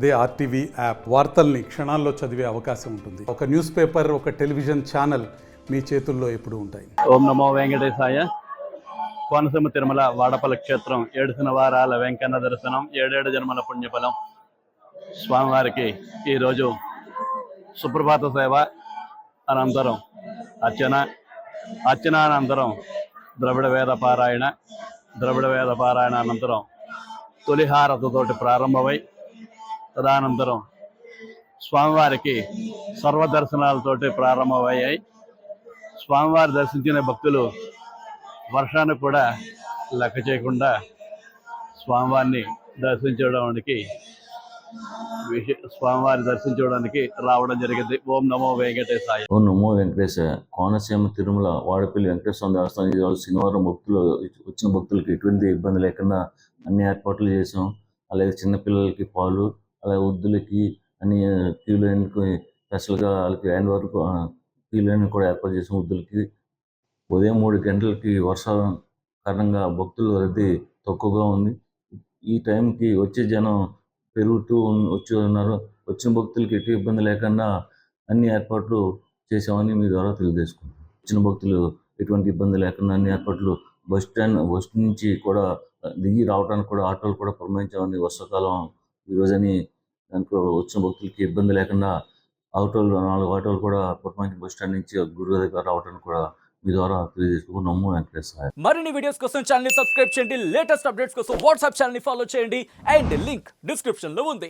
అదే RTV app వార్తల్ని క్షణాల్లో చదివే అవకాశం ఉంటుంది. ఒక న్యూస్ పేపర్, ఒక టెలివిజన్ ఛానల్ మీ చేతుల్లో ఎప్పుడూ ఉంటాయి. ఓం నమో వెంకటేశాయ. కోనసీమ తిరుమల వాడపల్లి క్షేత్రం 7 వారాల వెంకన్న దర్శనం, 7 జన్మల పుణ్యఫలం. స్వామివారికి ఈరోజు సుప్రభాత సేవ అనంతరం అర్చనానంతరం ద్రవిడ వేద పారాయణ అనంతరం తొలిహారతతోటి ప్రారంభమై తదనంతరం స్వామివారికి సర్వదర్శనాలతోటి ప్రారంభమయ్యాయి. స్వామివారి దర్శించిన భక్తులు వర్షానికి కూడా లెక్క చేయకుండా స్వామివారిని దర్శించడానికి రావడం జరిగింది. ఓం నమో వెంకటేశాయ. ఓం నమో వెంకటేశాయ. కోనసీమ తిరుమల వాడపల్లి వెంకటేశ్వర దేవస్థానం ఈరోజు శనివారం వచ్చిన భక్తులకి ఎటువంటి ఇబ్బంది లేకుండా అన్ని ఏర్పాట్లు చేసాం. అలాగే చిన్నపిల్లలకి పాలు, అలాగే వృద్ధులకి అన్ని క్యూ లైన్కి స్పెషల్గా వాళ్ళకి హ్యాండ్ వరకు క్యూ లైన్ కూడా ఏర్పాటు చేసాం. వృద్ధులకి ఉదయం 3 గంటలకి వర్షం కారణంగా భక్తుల రద్దీ తక్కువగా ఉంది. ఈ టైంకి వచ్చే జనం పెరుగుతూ వచ్చి ఉన్నారు. వచ్చిన భక్తులకి ఎటు ఇబ్బంది లేకుండా అన్ని ఏర్పాట్లు చేసామని మీ ద్వారా తెలియజేసుకుంటాం. వచ్చిన భక్తులు ఎటువంటి ఇబ్బంది లేకుండా అన్ని ఏర్పాట్లు బస్ నుంచి కూడా దిగి రావడానికి కూడా ఆటోలు కూడా పురమాయించామని వర్షాకాలం ఈరోజని దాంట్లో వచ్చిన భక్తులకి ఇబ్బంది లేకుండా 4 ఆటోలు కూడా పురమాయించి బస్ స్టాండ్ నుంచి గుడి దగ్గర రావడానికి కూడా మీ ద్వారా తెలియజేసుకున్నాము. వెంకటేశ్వర. మరిన్ని వీడియోస్ కోసం ఛానల్ ని సబ్స్క్రైబ్ చేయండి. లేటెస్ట్ అప్డేట్స్ కోసం వాట్సాప్ ఛానల్ ని ఫాలో చేయండి. అండ్ లింక్ డిస్క్రిప్షన్ లో ఉంది.